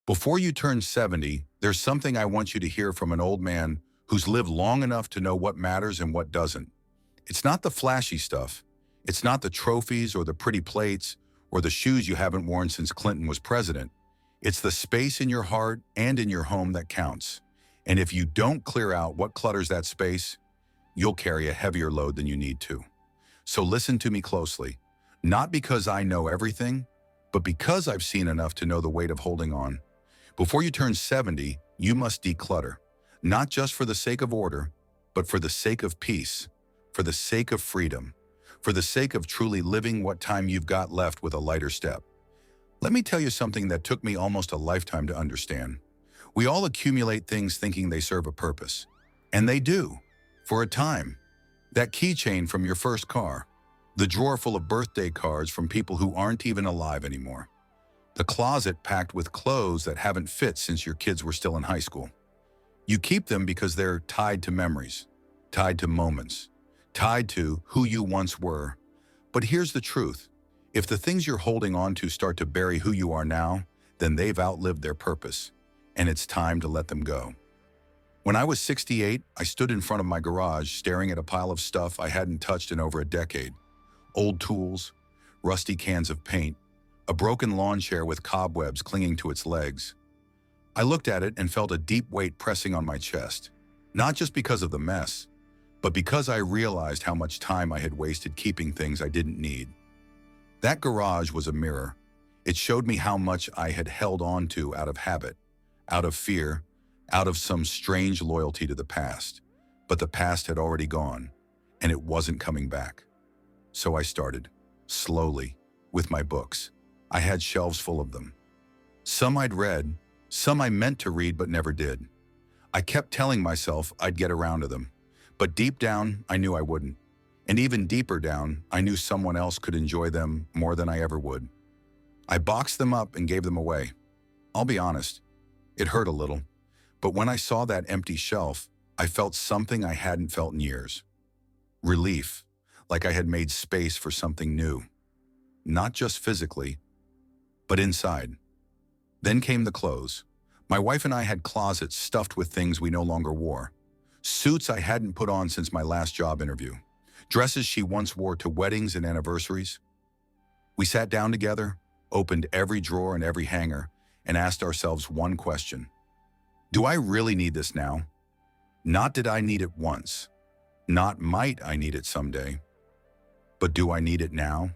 Before you turn 70, there's something I want you to hear from an old man who's lived long enough to know what matters and what doesn't. It's not the flashy stuff. It's not the trophies or the pretty plates or the shoes you haven't worn since Clinton was president. It's the space in your heart and in your home that counts. And if you don't clear out what clutters that space, you'll carry a heavier load than you need to. So listen to me closely, not because I know everything, but because I've seen enough to know the weight of holding on. Before you turn 70, you must declutter, not just for the sake of order, but for the sake of peace, for the sake of freedom, for the sake of truly living what time you've got left with a lighter step. Let me tell you something that took me almost a lifetime to understand. We all accumulate things thinking they serve a purpose. And they do, for a time. That keychain from your first car, the drawer full of birthday cards from people who aren't even alive anymore, the closet packed with clothes that haven't fit since your kids were still in high school. You keep them because they're tied to memories, tied to moments, tied to who you once were. But here's the truth. If the things you're holding on to start to bury who you are now, then they've outlived their purpose, and it's time to let them go. When I was 68, I stood in front of my garage staring at a pile of stuff I hadn't touched in over a decade. Old tools, rusty cans of paint, a broken lawn chair with cobwebs clinging to its legs. I looked at it and felt a deep weight pressing on my chest, not just because of the mess, but because I realized how much time I had wasted keeping things I didn't need. That garage was a mirror. It showed me how much I had held on to out of habit, out of fear, out of some strange loyalty to the past. But the past had already gone, and it wasn't coming back. So I started, slowly, with my books. I had shelves full of them. Some I'd read, some I meant to read but never did. I kept telling myself I'd get around to them, but deep down, I knew I wouldn't. And even deeper down, I knew someone else could enjoy them more than I ever would. I boxed them up and gave them away. I'll be honest, it hurt a little, but when I saw that empty shelf, I felt something I hadn't felt in years. Relief, like I had made space for something new. Not just physically, but inside. Then came the clothes. My wife and I had closets stuffed with things we no longer wore. Suits I hadn't put on since my last job interview. Dresses she once wore to weddings and anniversaries. We sat down together, opened every drawer and every hanger, and asked ourselves one question. Do I really need this now? Not did I need it once. Not might I need it someday. But do I need it now?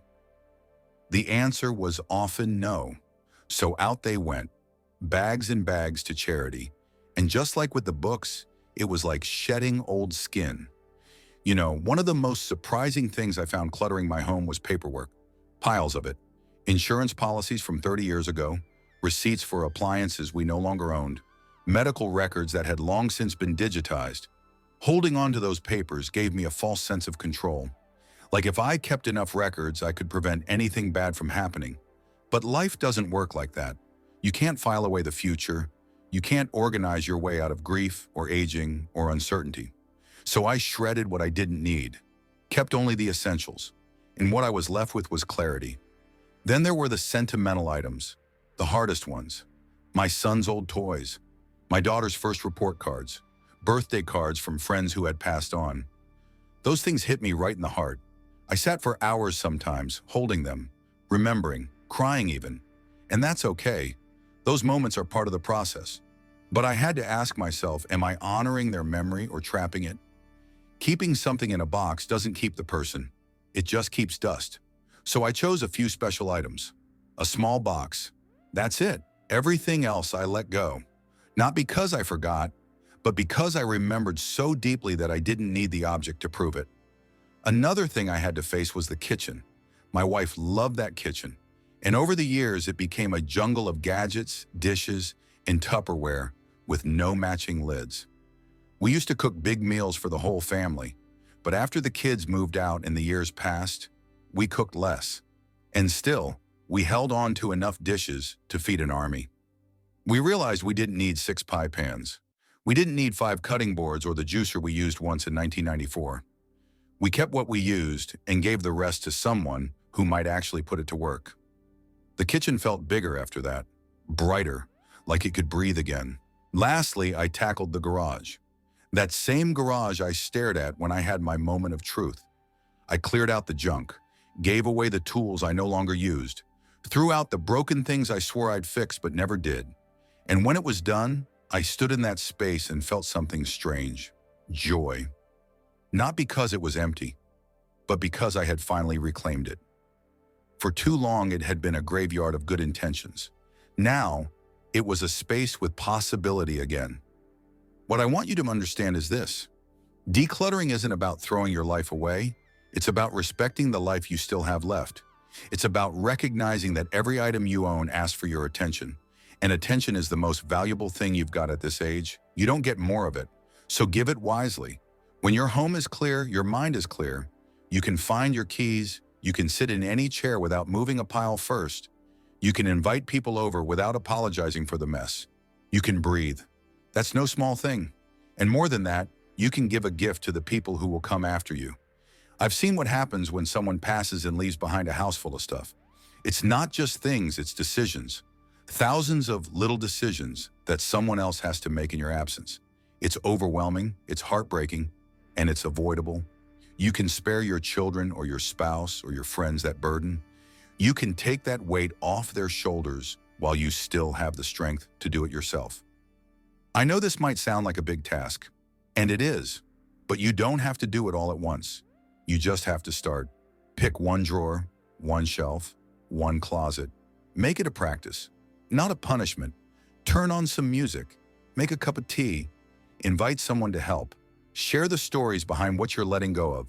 The answer was often no. So out they went, bags and bags to charity. And just like with the books, it was like shedding old skin. You know, one of the most surprising things I found cluttering my home was paperwork. Piles of it. Insurance policies from 30 years ago, receipts for appliances we no longer owned, medical records that had long since been digitized. Holding on to those papers gave me a false sense of control. Like if I kept enough records, I could prevent anything bad from happening. But life doesn't work like that. You can't file away the future. You can't organize your way out of grief or aging or uncertainty. So I shredded what I didn't need, kept only the essentials, and what I was left with was clarity. Then there were the sentimental items, the hardest ones. My son's old toys, my daughter's first report cards, birthday cards from friends who had passed on. Those things hit me right in the heart. I sat for hours sometimes, holding them, remembering, crying even. And that's okay. Those moments are part of the process. But I had to ask myself, am I honoring their memory or trapping it? Keeping something in a box doesn't keep the person. It just keeps dust. So I chose a few special items. A small box. That's it. Everything else I let go. Not because I forgot, but because I remembered so deeply that I didn't need the object to prove it. Another thing I had to face was the kitchen. My wife loved that kitchen. And over the years, it became a jungle of gadgets, dishes, and Tupperware with no matching lids. We used to cook big meals for the whole family, but after the kids moved out and the years passed, we cooked less. And still, we held on to enough dishes to feed an army. We realized we didn't need 6 pie pans. We didn't need 5 cutting boards or the juicer we used once in 1994. We kept what we used and gave the rest to someone who might actually put it to work. The kitchen felt bigger after that, brighter, like it could breathe again. Lastly, I tackled the garage. That same garage I stared at when I had my moment of truth. I cleared out the junk, gave away the tools I no longer used, threw out the broken things I swore I'd fix but never did. And when it was done, I stood in that space and felt something strange. Joy. Not because it was empty, but because I had finally reclaimed it. For too long, it had been a graveyard of good intentions. Now, it was a space with possibility again. What I want you to understand is this. Decluttering isn't about throwing your life away. It's about respecting the life you still have left. It's about recognizing that every item you own asks for your attention. And attention is the most valuable thing you've got at this age. You don't get more of it, so give it wisely. When your home is clear, your mind is clear. You can find your keys. You can sit in any chair without moving a pile first. You can invite people over without apologizing for the mess. You can breathe. That's no small thing. And more than that, you can give a gift to the people who will come after you. I've seen what happens when someone passes and leaves behind a house full of stuff. It's not just things, it's decisions. Thousands of little decisions that someone else has to make in your absence. It's overwhelming, it's heartbreaking, and it's avoidable. You can spare your children or your spouse or your friends that burden. You can take that weight off their shoulders while you still have the strength to do it yourself. I know this might sound like a big task, and it is, but you don't have to do it all at once. You just have to start. Pick one drawer, one shelf, one closet. Make it a practice, not a punishment. Turn on some music, make a cup of tea, invite someone to help. Share the stories behind what you're letting go of.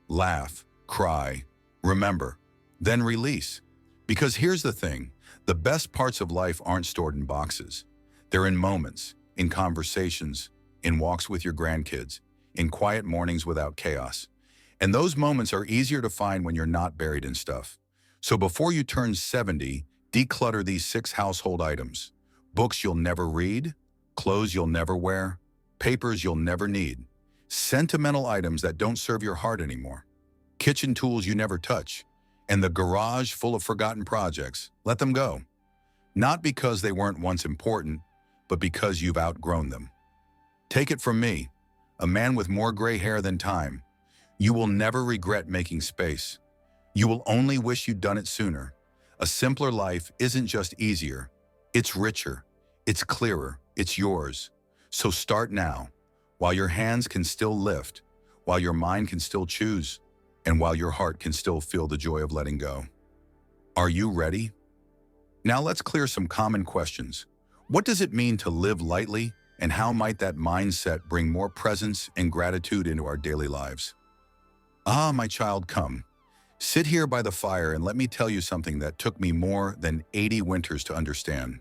Laugh, cry, remember, then release. Because here's the thing, the best parts of life aren't stored in boxes. They're in moments, in conversations, in walks with your grandkids, in quiet mornings without chaos. And those moments are easier to find when you're not buried in stuff. So before you turn 70, declutter these 6 household items. Books you'll never read, clothes you'll never wear, papers you'll never need, sentimental items that don't serve your heart anymore, kitchen tools you never touch, and the garage full of forgotten projects. Let them go. Not because they weren't once important, but because you've outgrown them. Take it from me, a man with more gray hair than time. You will never regret making space. You will only wish you'd done it sooner. A simpler life isn't just easier, it's richer, it's clearer, it's yours. So start now, while your hands can still lift, while your mind can still choose, and while your heart can still feel the joy of letting go. Are you ready? Now let's clear some common questions. What does it mean to live lightly, and how might that mindset bring more presence and gratitude into our daily lives? Ah, my child, come. Sit here by the fire and let me tell you something that took me more than 80 winters to understand.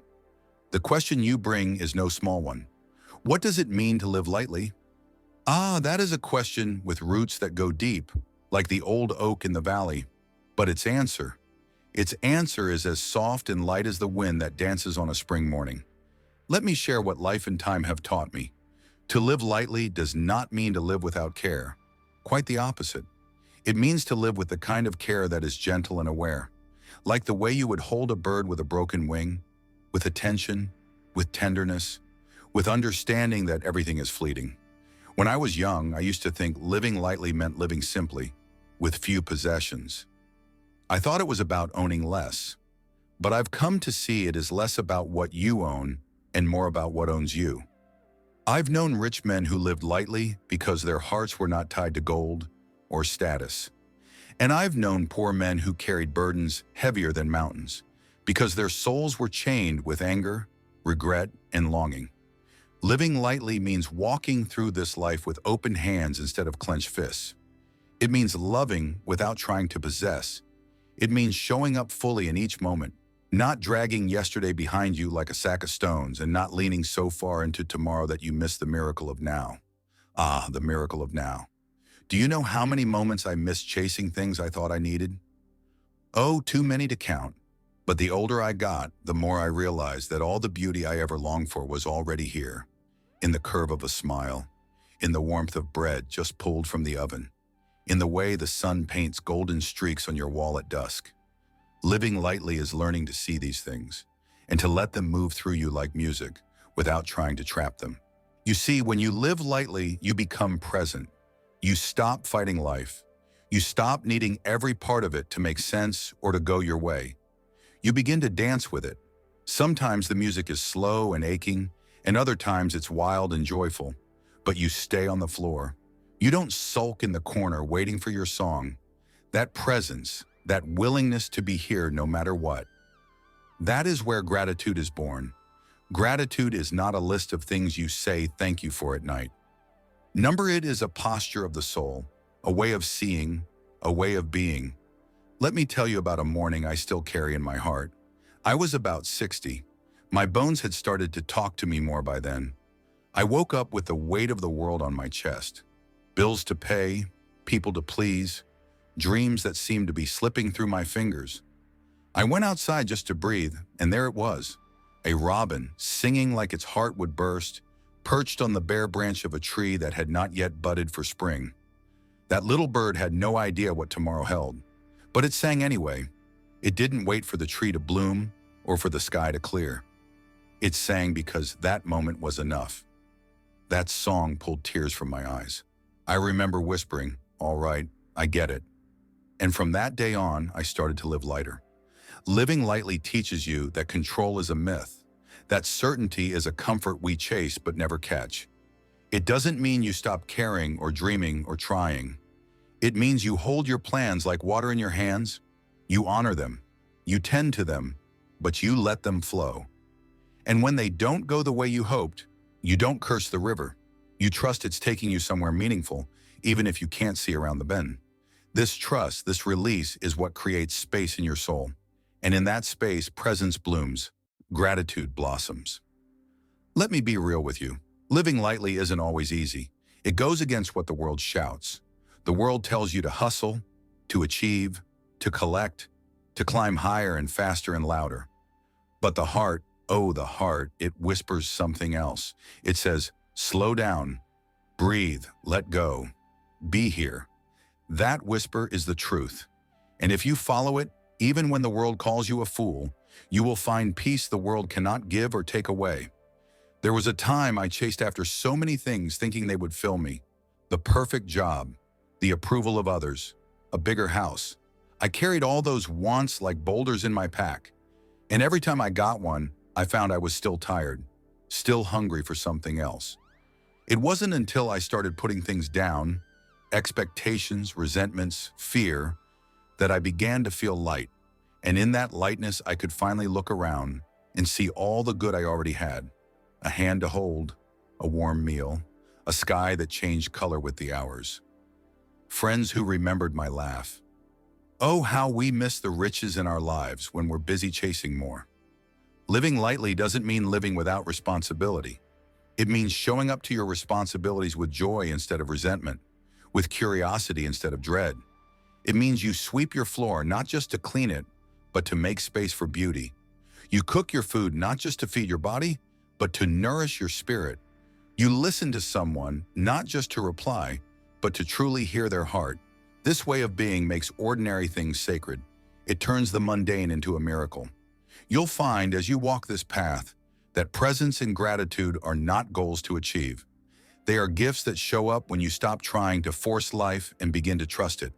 The question you bring is no small one. What does it mean to live lightly? Ah, that is a question with roots that go deep, like the old oak in the valley. But its answer is as soft and light as the wind that dances on a spring morning. Let me share what life and time have taught me. To live lightly does not mean to live without care. Quite the opposite. It means to live with the kind of care that is gentle and aware, like the way you would hold a bird with a broken wing, with attention, with tenderness, with understanding that everything is fleeting. When I was young, I used to think living lightly meant living simply, with few possessions. I thought it was about owning less, but I've come to see it is less about what you own and more about what owns you. I've known rich men who lived lightly because their hearts were not tied to gold or status. And I've known poor men who carried burdens heavier than mountains because their souls were chained with anger, regret, and longing. Living lightly means walking through this life with open hands instead of clenched fists. It means loving without trying to possess. It means showing up fully in each moment, not dragging yesterday behind you like a sack of stones and not leaning so far into tomorrow that you miss the miracle of now. Ah, the miracle of now. Do you know how many moments I missed chasing things I thought I needed? Oh, too many to count. But the older I got, the more I realized that all the beauty I ever longed for was already here, in the curve of a smile, in the warmth of bread just pulled from the oven, in the way the sun paints golden streaks on your wall at dusk. Living lightly is learning to see these things. and to let them move through you like music without trying to trap them. You see, when you live lightly, you become present. You stop fighting life. You stop needing every part of it to make sense or to go your way. You begin to dance with it. Sometimes the music is slow and aching, and other times it's wild and joyful, but you stay on the floor. You don't sulk in the corner waiting for your song. That presence, that willingness to be here no matter what. That is where gratitude is born. Gratitude is not a list of things you say thank you for at night. Number it is a posture of the soul, a way of seeing, a way of being. Let me tell you about a morning I still carry in my heart. I was about 60. My bones had started to talk to me more by then. I woke up with the weight of the world on my chest. Bills to pay, people to please, dreams that seemed to be slipping through my fingers. I went outside just to breathe, and there it was. A robin, singing like its heart would burst, perched on the bare branch of a tree that had not yet budded for spring. That little bird had no idea what tomorrow held, but it sang anyway. It didn't wait for the tree to bloom or for the sky to clear. It sang because that moment was enough. That song pulled tears from my eyes. I remember whispering, "All right, I get it." And from that day on, I started to live lighter. Living lightly teaches you that control is a myth, that certainty is a comfort we chase but never catch. It doesn't mean you stop caring or dreaming or trying. It means you hold your plans like water in your hands. You honor them, you tend to them, but you let them flow. And when they don't go the way you hoped, you don't curse the river. You trust it's taking you somewhere meaningful, even if you can't see around the bend. This trust, this release, is what creates space in your soul. And in that space, presence blooms, gratitude blossoms. Let me be real with you. Living lightly isn't always easy. It goes against what the world shouts. The world tells you to hustle, to achieve, to collect, to climb higher and faster and louder. But the heart, oh, the heart, it whispers something else. It says, slow down, breathe, let go, be here. That whisper is the truth. And if you follow it, even when the world calls you a fool, you will find peace the world cannot give or take away. There was a time I chased after so many things thinking they would fill me. The perfect job, the approval of others, a bigger house. I carried all those wants like boulders in my pack. And every time I got one, I found I was still tired, still hungry for something else. It wasn't until I started putting things down, expectations, resentments, fear, that I began to feel light. And in that lightness, I could finally look around and see all the good I already had. A hand to hold, a warm meal, a sky that changed color with the hours. Friends who remembered my laugh. Oh, how we miss the riches in our lives when we're busy chasing more. Living lightly doesn't mean living without responsibility. It means showing up to your responsibilities with joy instead of resentment, with curiosity instead of dread. It means you sweep your floor not just to clean it, but to make space for beauty. You cook your food not just to feed your body, but to nourish your spirit. You listen to someone not just to reply, but to truly hear their heart. This way of being makes ordinary things sacred. It turns the mundane into a miracle. You'll find as you walk this path that presence and gratitude are not goals to achieve. They are gifts that show up when you stop trying to force life and begin to trust it.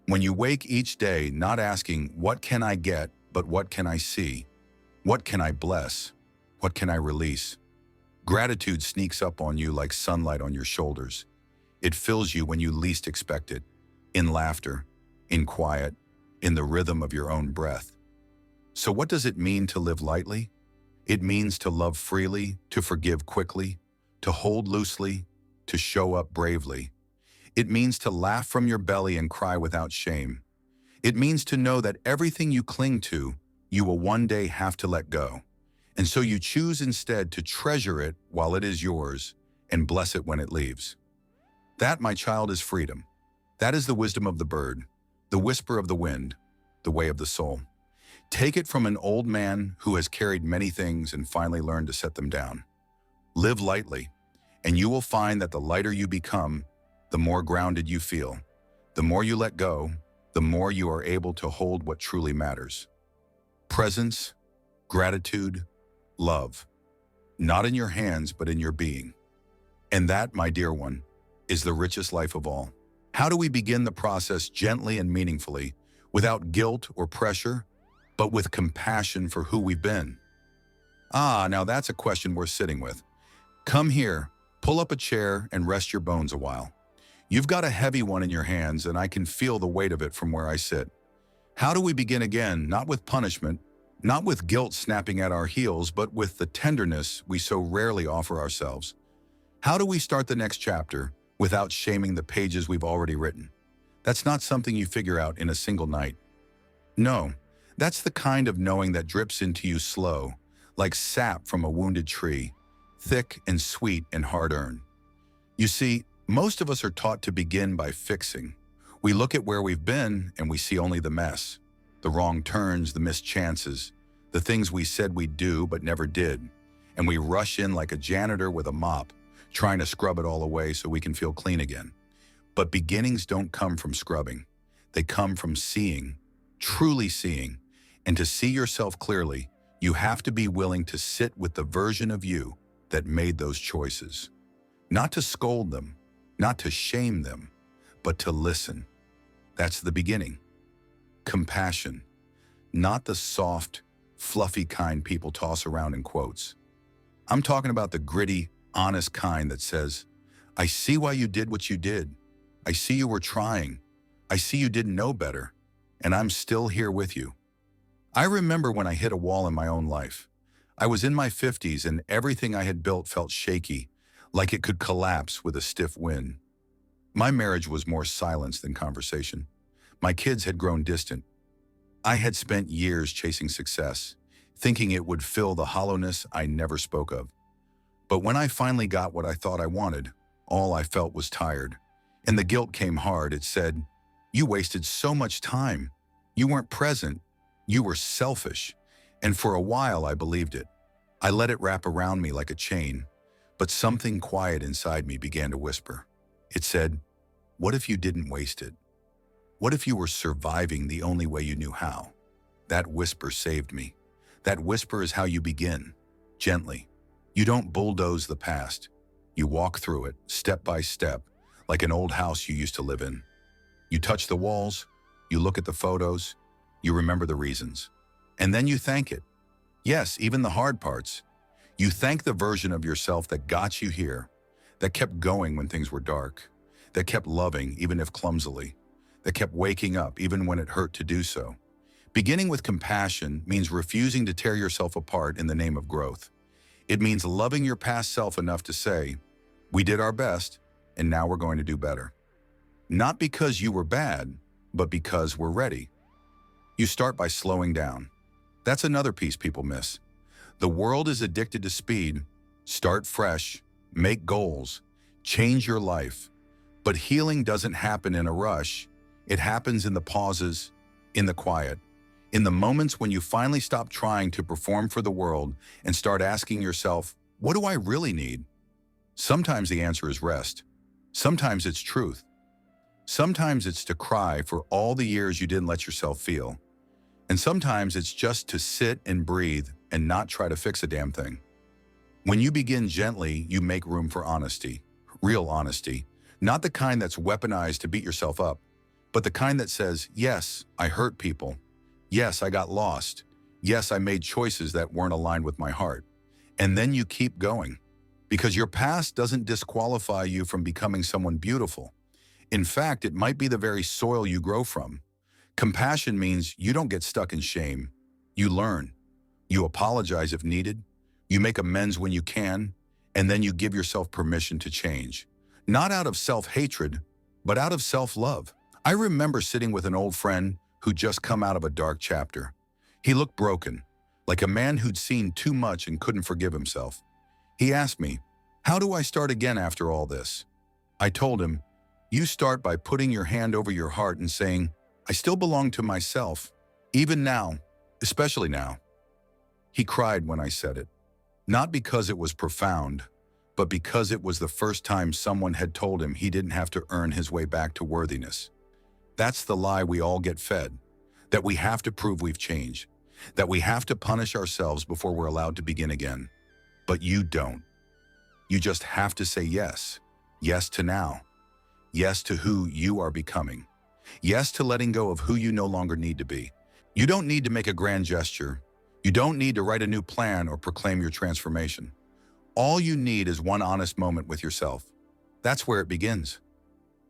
When you wake each day not asking, what can I get, but what can I see? What can I bless? What can I release? Gratitude sneaks up on you like sunlight on your shoulders. It fills you when you least expect it, in laughter, in quiet, in the rhythm of your own breath. So what does it mean to live lightly? It means to love freely, to forgive quickly, to hold loosely, to show up bravely. It means to laugh from your belly and cry without shame. It means to know that everything you cling to, you will one day have to let go. And so you choose instead to treasure it while it is yours and bless it when it leaves. That, my child, is freedom. That is the wisdom of the bird, the whisper of the wind, the way of the soul. Take it from an old man who has carried many things and finally learned to set them down. Live lightly, and you will find that the lighter you become, the more grounded you feel. The more you let go, the more you are able to hold what truly matters. Presence, gratitude, love. Not in your hands, but in your being. And that, my dear one, is the richest life of all. How do we begin the process gently and meaningfully, without guilt or pressure, but with compassion for who we've been? Now that's a question worth sitting with. Come here, pull up a chair and rest your bones a while. You've got a heavy one in your hands and I can feel the weight of it from where I sit. How do we begin again, not with punishment, not with guilt snapping at our heels, but with the tenderness we so rarely offer ourselves? How do we start the next chapter without shaming the pages we've already written? That's not something you figure out in a single night. No, that's the kind of knowing that drips into you slow, like sap from a wounded tree, thick and sweet and hard-earned. You see, most of us are taught to begin by fixing. We look at where we've been and we see only the mess, the wrong turns, the missed chances, the things we said we'd do but never did, and we rush in like a janitor with a mop, trying to scrub it all away so we can feel clean again. But beginnings don't come from scrubbing. They come from seeing, truly seeing, and to see yourself clearly, you have to be willing to sit with the version of you that made those choices. Not to scold them, not to shame them, but to listen. That's the beginning. Compassion, not the soft, fluffy kind people toss around in quotes. I'm talking about the gritty, honest kind that says, I see why you did what you did. I see you were trying. I see you didn't know better, and I'm still here with you. I remember when I hit a wall in my own life. I was in my 50s and everything I had built felt shaky, like it could collapse with a stiff wind. My marriage was more silence than conversation. My kids had grown distant. I had spent years chasing success, thinking it would fill the hollowness I never spoke of. But when I finally got what I thought I wanted, all I felt was tired. And the guilt came hard. It said, you wasted so much time. You weren't present. You were selfish. And for a while, I believed it. I let it wrap around me like a chain. But something quiet inside me began to whisper. It said, what if you didn't waste it? What if you were surviving the only way you knew how? That whisper saved me. That whisper is how you begin, gently. You don't bulldoze the past. You walk through it, step by step, like an old house you used to live in. You touch the walls, you look at the photos, you remember the reasons. And then you thank it. Yes, even the hard parts. You thank the version of yourself that got you here, that kept going when things were dark, that kept loving even if clumsily, that kept waking up even when it hurt to do so. Beginning with compassion means refusing to tear yourself apart in the name of growth. It means loving your past self enough to say, we did our best, and now we're going to do better. Not because you were bad, but because we're ready. You start by slowing down. That's another piece people miss. The world is addicted to speed. Start fresh, make goals, change your life. But healing doesn't happen in a rush. It happens in the pauses, in the quiet, in the moments when you finally stop trying to perform for the world and start asking yourself, what do I really need? Sometimes the answer is rest. Sometimes it's truth. Sometimes it's to cry for all the years you didn't let yourself feel. And sometimes it's just to sit and breathe and not try to fix a damn thing. When you begin gently, you make room for honesty, real honesty, not the kind that's weaponized to beat yourself up, but the kind that says, yes, I hurt people. Yes, I got lost. Yes, I made choices that weren't aligned with my heart. And then you keep going, because your past doesn't disqualify you from becoming someone beautiful. In fact, it might be the very soil you grow from. Compassion means you don't get stuck in shame. You learn. You apologize if needed. You make amends when you can, and then you give yourself permission to change. Not out of self-hatred, but out of self-love. I remember sitting with an old friend who'd just come out of a dark chapter. He looked broken, like a man who'd seen too much and couldn't forgive himself. He asked me, how do I start again after all this? I told him, you start by putting your hand over your heart and saying, I still belong to myself, even now, especially now. He cried when I said it, not because it was profound, but because it was the first time someone had told him he didn't have to earn his way back to worthiness. That's the lie we all get fed, that we have to prove we've changed, that we have to punish ourselves before we're allowed to begin again. But you don't. You just have to say yes. Yes to now. Yes to who you are becoming. Yes to letting go of who you no longer need to be. You don't need to make a grand gesture. You don't need to write a new plan or proclaim your transformation. All you need is one honest moment with yourself. That's where it begins.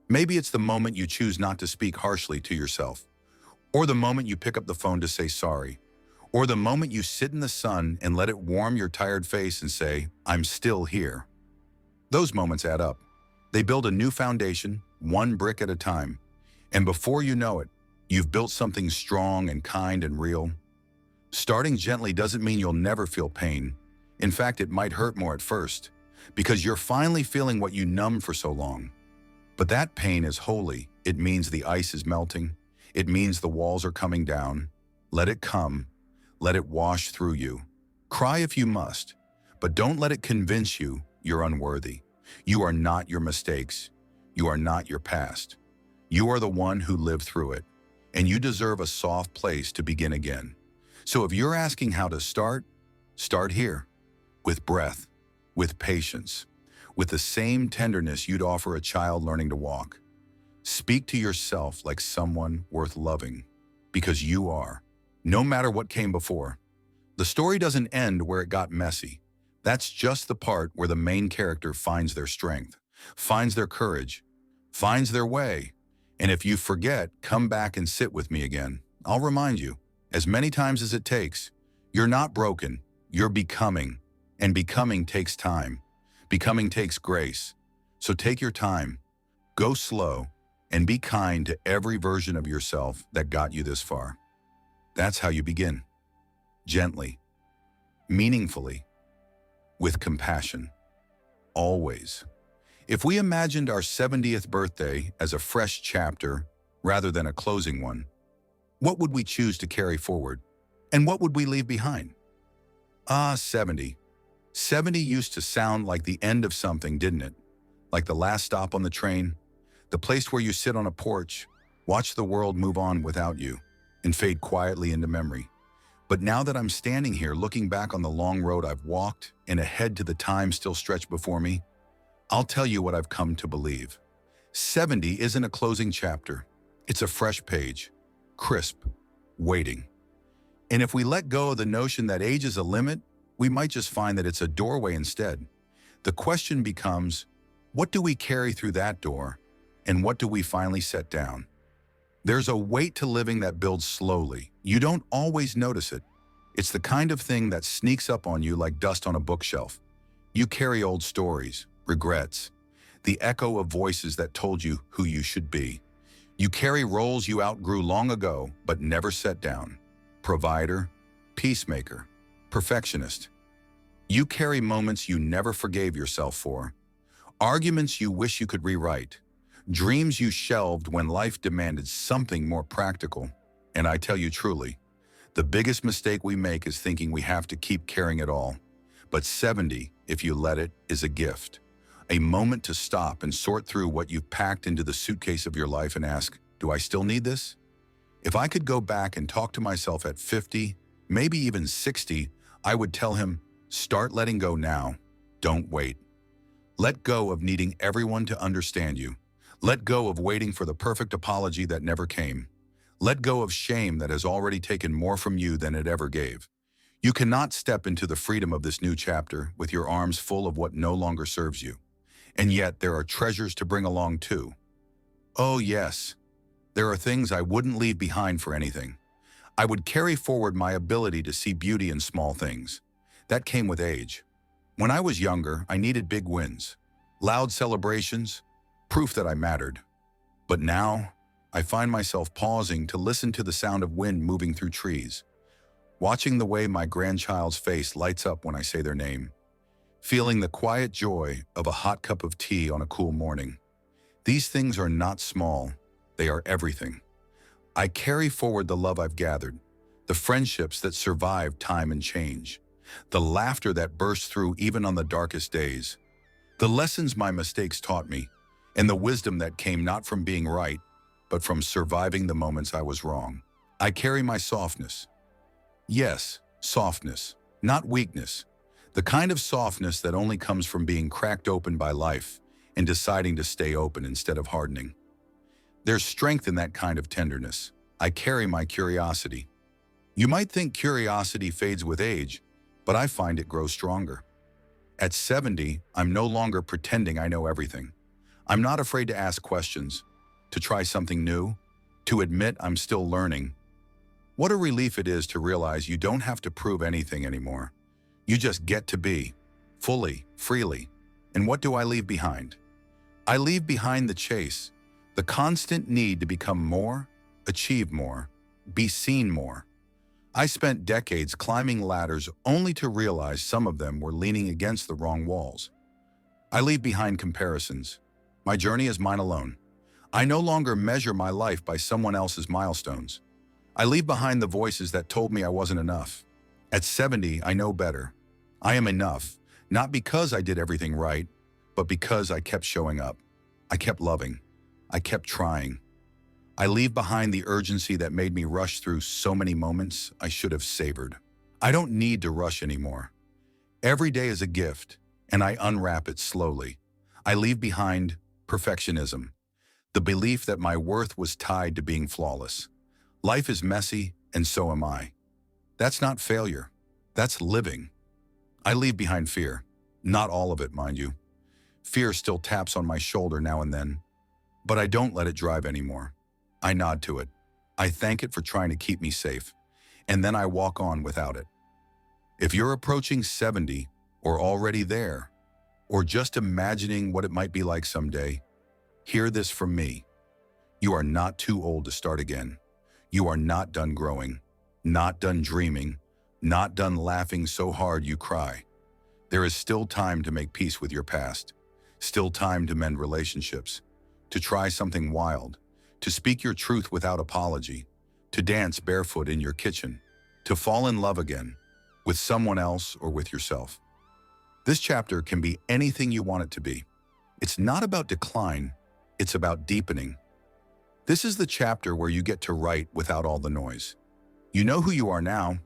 Maybe it's the moment you choose not to speak harshly to yourself, or the moment you pick up the phone to say sorry, or the moment you sit in the sun and let it warm your tired face and say, "I'm still here." Those moments add up. They build a new foundation, one brick at a time. And before you know it, you've built something strong and kind and real. Starting gently doesn't mean you'll never feel pain. In fact, it might hurt more at first, because you're finally feeling what you numbed for so long. But that pain is holy. It means the ice is melting. It means the walls are coming down. Let it come. Let it wash through you. Cry if you must, but don't let it convince you you're unworthy. You are not your mistakes. You are not your past. You are the one who lived through it, and you deserve a soft place to begin again. So if you're asking how to start here, with breath, with patience, with the same tenderness you'd offer a child learning to walk. Speak to yourself like someone worth loving, because you are, no matter what came before. The story doesn't end where it got messy. That's just the part where the main character finds their strength, finds their courage, finds their way. And if you forget, come back and sit with me again. I'll remind you, as many times as it takes, you're not broken, you're becoming. And becoming takes time. Becoming takes grace. So take your time, go slow, and be kind to every version of yourself that got you this far. That's how you begin. Gently, meaningfully, with compassion. Always. If we imagined our 70th birthday as a fresh chapter rather than a closing one, what would we choose to carry forward? And what would we leave behind? 70. 70 used to sound like the end of something, didn't it? Like the last stop on the train, the place where you sit on a porch, watch the world move on without you, and fade quietly into memory. But now that I'm standing here looking back on the long road I've walked and ahead to the time still stretched before me, I'll tell you what I've come to believe. 70 isn't a closing chapter. It's a fresh page, crisp, waiting. And if we let go of the notion that age is a limit, we might just find that it's a doorway instead. The question becomes, what do we carry through that door, and what do we finally set down? There's a weight to living that builds slowly. You don't always notice it. It's the kind of thing that sneaks up on you like dust on a bookshelf. You carry old stories, regrets, the echo of voices that told you who you should be. You carry roles you outgrew long ago but never set down. Provider, peacemaker, perfectionist. You carry moments you never forgave yourself for, arguments you wish you could rewrite, dreams you shelved when life demanded something more practical. And I tell you truly, the biggest mistake we make is thinking we have to keep carrying it all. But 70, if you let it, is a gift. A moment to stop and sort through what you've packed into the suitcase of your life and ask, do I still need this? If I could go back and talk to myself at 50, maybe even 60, I would tell him, start letting go now. Don't wait. Let go of needing everyone to understand you. Let go of waiting for the perfect apology that never came. Let go of shame that has already taken more from you than it ever gave. You cannot step into the freedom of this new chapter with your arms full of what no longer serves you. And yet there are treasures to bring along too. Oh yes, there are things I wouldn't leave behind for anything. I would carry forward my ability to see beauty in small things. That came with age. When I was younger, I needed big wins, loud celebrations, proof that I mattered. But now, I find myself pausing to listen to the sound of wind moving through trees, watching the way my grandchild's face lights up when I say their name, feeling the quiet joy of a hot cup of tea on a cool morning. These things are not small, they are everything. I carry forward the love I've gathered, the friendships that survive time and change, the laughter that bursts through even on the darkest days, the lessons my mistakes taught me, and the wisdom that came not from being right, but from surviving the moments I was wrong. I carry my softness. Yes, softness, not weakness. The kind of softness that only comes from being cracked open by life and deciding to stay open instead of hardening. There's strength in that kind of tenderness. I carry my curiosity. You might think curiosity fades with age, but I find it grows stronger. At 70, I'm no longer pretending I know everything. I'm not afraid to ask questions, to try something new, to admit I'm still learning. What a relief it is to realize you don't have to prove anything anymore. You just get to be, fully, freely. And what do I leave behind? I leave behind the chase, the constant need to become more, achieve more, be seen more. I spent decades climbing ladders only to realize some of them were leaning against the wrong walls. I leave behind comparisons. My journey is mine alone. I no longer measure my life by someone else's milestones. I leave behind the voices that told me I wasn't enough. At 70, I know better. I am enough, not because I did everything right, but because I kept showing up. I kept loving. I kept trying. I leave behind the urgency that made me rush through so many moments I should have savored. I don't need to rush anymore. Every day is a gift, and I unwrap it slowly. I leave behind perfectionism, the belief that my worth was tied to being flawless. Life is messy, and so am I. That's not failure. That's living. I leave behind fear. Not all of it, mind you. Fear still taps on my shoulder now and then, but I don't let it drive anymore. I nod to it. I thank it for trying to keep me safe, and then I walk on without it. If you're approaching 70, or already there, or just imagining what it might be like someday, hear this from me. You are not too old to start again. You are not done growing, not done dreaming, not done laughing so hard you cry. There is still time to make peace with your past, still time to mend relationships, to try something wild, to speak your truth without apology, to dance barefoot in your kitchen, to fall in love again, with someone else or with yourself. This chapter can be anything you want it to be. It's not about decline, it's about deepening. This is the chapter where you get to write without all the noise. You know who you are now,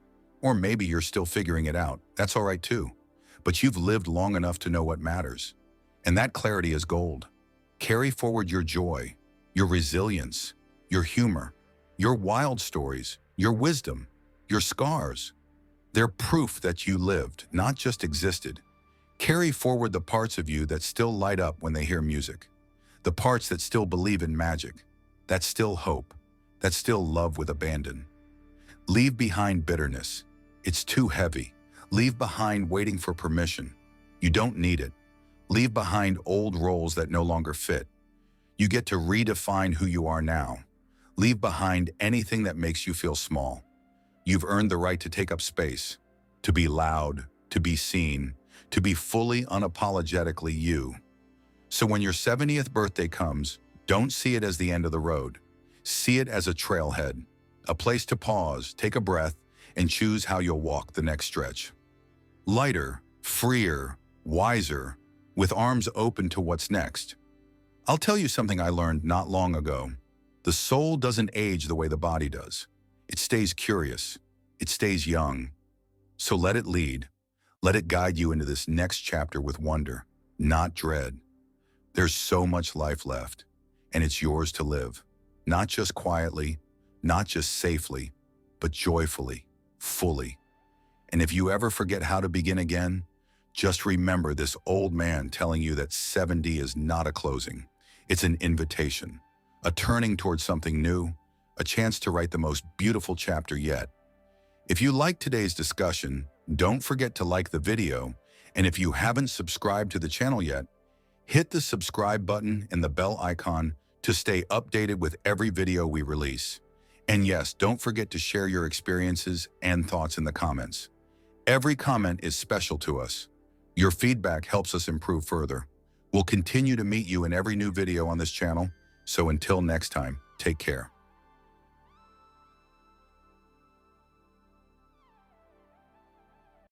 or maybe you're still figuring it out. That's all right too. But you've lived long enough to know what matters. And that clarity is gold. Carry forward your joy, your resilience, your humor, your wild stories, your wisdom, your scars. They're proof that you lived, not just existed. Carry forward the parts of you that still light up when they hear music. The parts that still believe in magic. That's still hope. That's still love with abandon. Leave behind bitterness. It's too heavy. Leave behind waiting for permission. You don't need it. Leave behind old roles that no longer fit. You get to redefine who you are now. Leave behind anything that makes you feel small. You've earned the right to take up space, to be loud, to be seen, to be fully unapologetically you. So when your 70th birthday comes, don't see it as the end of the road. See it as a trailhead, a place to pause, take a breath, and choose how you'll walk the next stretch. Lighter, freer, wiser, with arms open to what's next. I'll tell you something I learned not long ago. The soul doesn't age the way the body does. It stays curious. It stays young. So let it lead. Let it guide you into this next chapter with wonder, not dread. There's so much life left, and it's yours to live. Not just quietly, not just safely, but joyfully, fully. And if you ever forget how to begin again, just remember this old man telling you that 70 is not a closing. It's an invitation, a turning towards something new, a chance to write the most beautiful chapter yet. If you liked today's discussion, don't forget to like the video, and if you haven't subscribed to the channel yet, hit the subscribe button and the bell icon to stay updated with every video we release. And yes, don't forget to share your experiences and thoughts in the comments. Every comment is special to us. Your feedback helps us improve further. We'll continue to meet you in every new video on this channel, so until next time, take care.